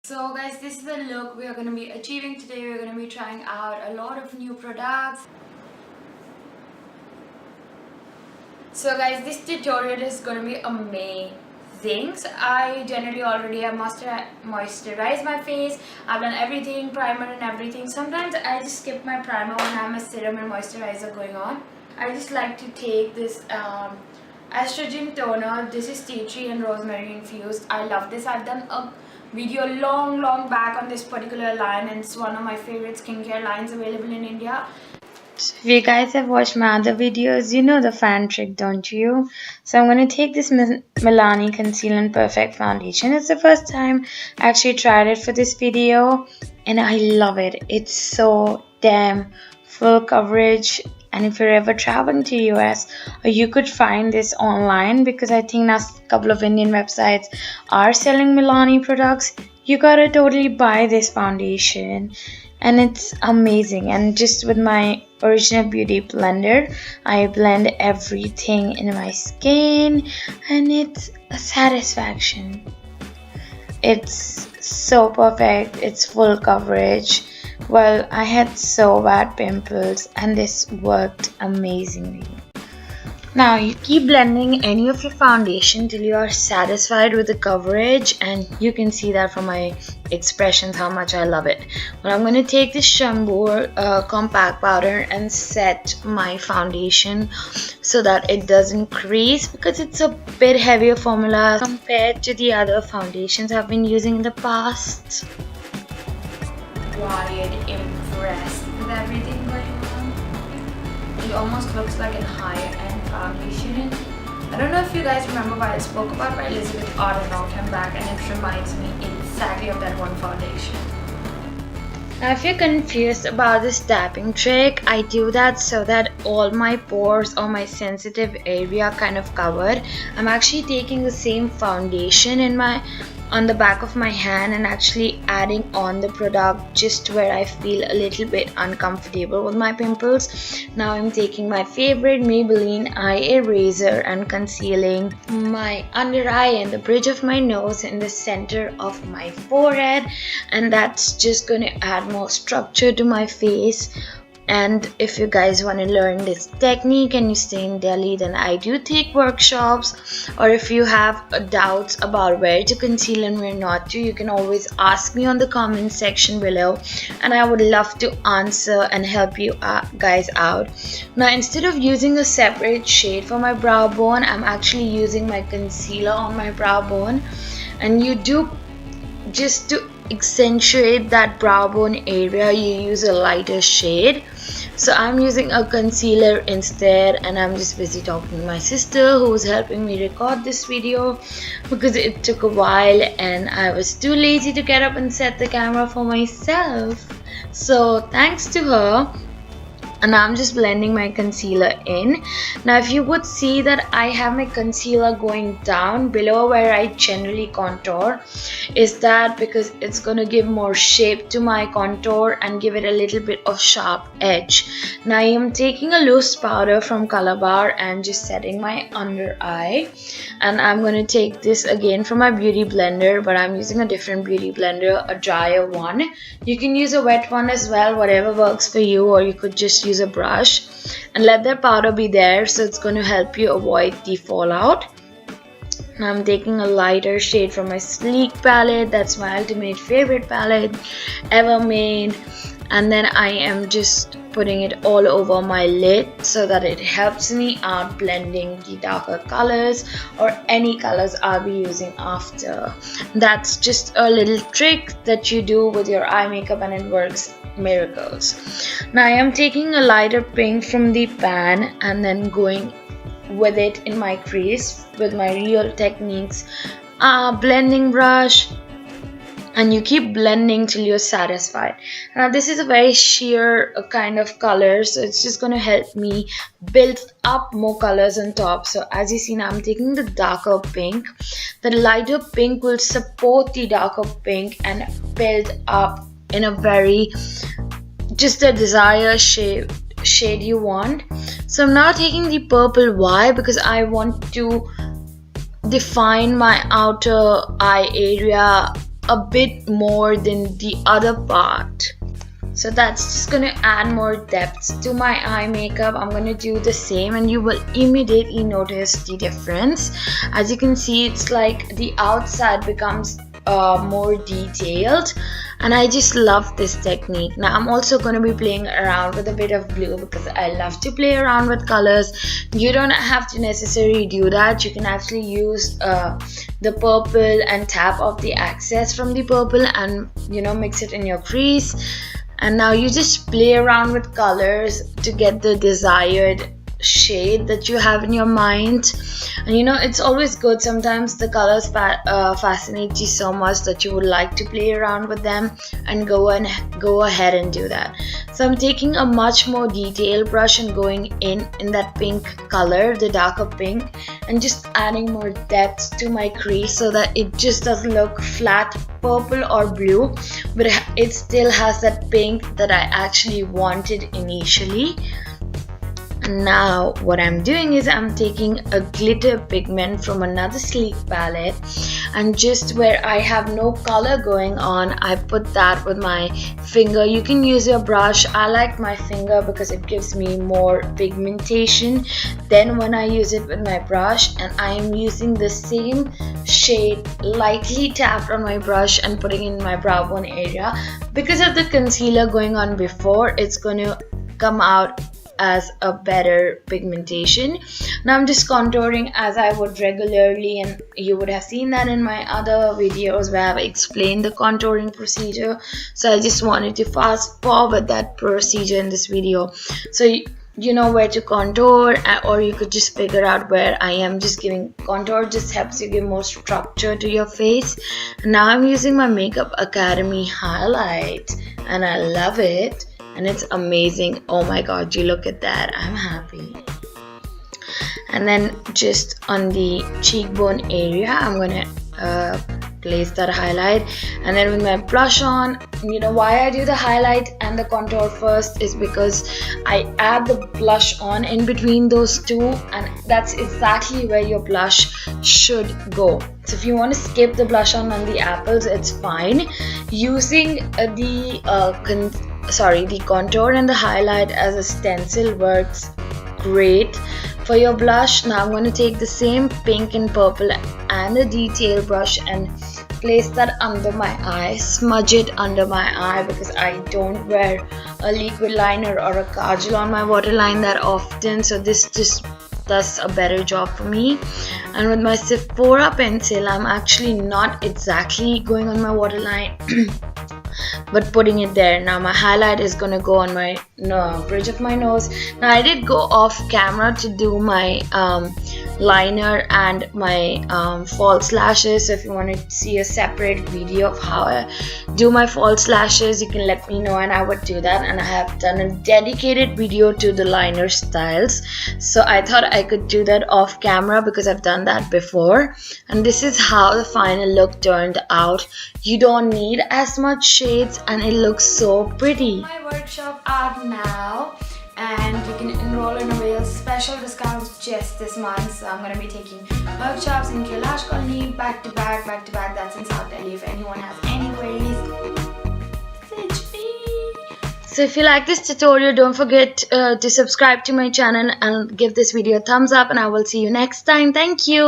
So guys, this is the look we are going to be achieving today. We're going to be trying out a lot of new products. So guys, this tutorial is going to be amazing. So I generally already have moisturized my face. I've done everything, primer and everything. Sometimes I just skip my primer when I have my serum and moisturizer going on. I just like to take this estrogen toner. This is tea tree and rosemary infused. I love this. I've done a video long back on this particular line, and it's one of my favorite skincare lines available in India. If you guys have watched my other videos, you know the fan trick, don't you? So I'm going to take this Milani Conceal and Perfect Foundation. It's the first time I actually tried it for this video, and I love it. It's so damn full coverage. And if you're ever traveling to US, or you could find this online, because I think now a couple of Indian websites are selling Milani products, you gotta totally buy this foundation. And it's amazing. And just with my original beauty blender, I blend everything in my skin, and it's a satisfaction. It's so perfect. It's full coverage. Well, I had so bad pimples, and this worked amazingly. Now you keep blending any of your foundation till you are satisfied with the coverage, and you can see that from my expressions how much I love it. But I'm going to take this shampoo compact powder and set my foundation so that it doesn't crease, because it's a bit heavier formula compared to the other foundations I've been using in the past. Quite impressed with everything going on. It almost looks like a higher end foundation. I don't know if you guys remember what I spoke about by Elizabeth Arden long time back, and it reminds me exactly of that one foundation. Now if you're confused about this tapping trick, I do that so that all my pores or my sensitive area kind of covered. I'm actually taking the same foundation on the back of my hand and actually adding on the product just where I feel a little bit uncomfortable with my pimples. Now I'm taking my favorite Maybelline eye eraser and concealing my under eye and the bridge of my nose in the center of my forehead, and that's just going to add more structure to my face. And if you guys want to learn this technique and you stay in Delhi, then I do take workshops. Or if you have doubts about where to conceal and where not to, you can always ask me on the comment section below, and I would love to answer and help you guys out. Now instead of using a separate shade for my brow bone, I'm actually using my concealer on my brow bone. And you do, just to accentuate that brow bone area, you use a lighter shade. So I'm using a concealer instead, and I'm just busy talking to my sister who's helping me record this video because it took a while and I was too lazy to get up and set the camera for myself. So thanks to her. And I'm just blending my concealer in. Now if you would see that I have my concealer going down below where I generally contour, is that because it's going to give more shape to my contour and give it a little bit of sharp edge. Now I am taking a loose powder from Color Bar and just setting my under eye, and I'm going to take this again from my beauty blender, but I'm using a different beauty blender, a drier one. You can use a wet one as well, whatever works for you, or you could just use a brush and let that powder be there, so it's going to help you avoid the fallout. Now I'm taking a lighter shade from my Sleek palette. That's my ultimate favorite palette ever made, and then I am just putting it all over my lid so that it helps me out blending the darker colors or any colors I'll be using after. That's just a little trick that you do with your eye makeup and it works miracles. Now I am taking a lighter pink from the pan and then going with it in my crease with my Real Techniques blending brush, and you keep blending till you're satisfied. Now this is a very sheer kind of color, so it's just going to help me build up more colors on top. So as you see now, I'm taking the darker pink. The lighter pink will support the darker pink and build up in a very, just a desired shade you want. So I'm now taking the purple. Why? Because I want to define my outer eye area a bit more than the other part. So that's just gonna add more depth to my eye makeup. I'm gonna do the same and you will immediately notice the difference. As you can see, it's like the outside becomes more detailed, and I just love this technique. Now I'm also going to be playing around with a bit of blue because I love to play around with colors. You don't have to necessarily do that. You can actually use the purple and tap off the excess from the purple and mix it in your crease, and now you just play around with colors to get the desired shade that you have in your mind. And it's always good, sometimes the colors fascinate you so much that you would like to play around with them, and go ahead and do that. So I'm taking a much more detailed brush and going in that pink color, the darker pink, and just adding more depth to my crease so that it just doesn't look flat purple or blue, but it still has that pink that I actually wanted initially. Now what I'm doing is I'm taking a glitter pigment from another sleek palette, and just where I have no color going on, I put that with my finger. You can use your brush. I like my finger because it gives me more pigmentation than when I use it with my brush. And I am using the same shade lightly tapped on my brush and putting in my brow bone area. Because of the concealer going on before, it's going to come out as a better pigmentation. Now I'm just contouring as I would regularly, and you would have seen that in my other videos where I've explained the contouring procedure. So I just wanted to fast forward that procedure in this video, so you know where to contour, or you could just figure out where I am just giving contour. Just helps you give more structure to your face. And now I'm using my Makeup Academy highlight, and I love it. And it's amazing. Oh my god, you look at that. I'm happy. And then just on the cheekbone area, I'm gonna place that highlight. And then with my blush on, why I do the highlight and the contour first is because I add the blush on in between those two, and that's exactly where your blush should go. So if you want to skip the blush on the apples, it's fine. Using the contour and the highlight as a stencil works great for your blush. Now I'm going to take the same pink and purple and a detail brush and place that under my eye, smudge it under my eye, because I don't wear a liquid liner or a kajal on my waterline that often, so this just does a better job for me. And with my Sephora pencil, I'm actually not exactly going on my waterline but putting it there. Now my highlight is gonna go on my bridge of my nose. Now I did go off camera to do my liner and my false lashes, so if you want to see a separate video of how I do my false lashes, you can let me know and I would do that. And I have done a dedicated video to the liner styles, so I thought I could do that off camera because I've done that before. And this is how the final look turned out. You don't need as much shades and it looks so pretty. My workshop out now, and you can enroll in avail special discounts just this month. So I'm going to be taking workshops in Kailash Colony back to back. That's in South Delhi. If anyone has any queries, message me. So if you like this tutorial, don't forget to subscribe to my channel and give this video a thumbs up, and I will see you next time. Thank you.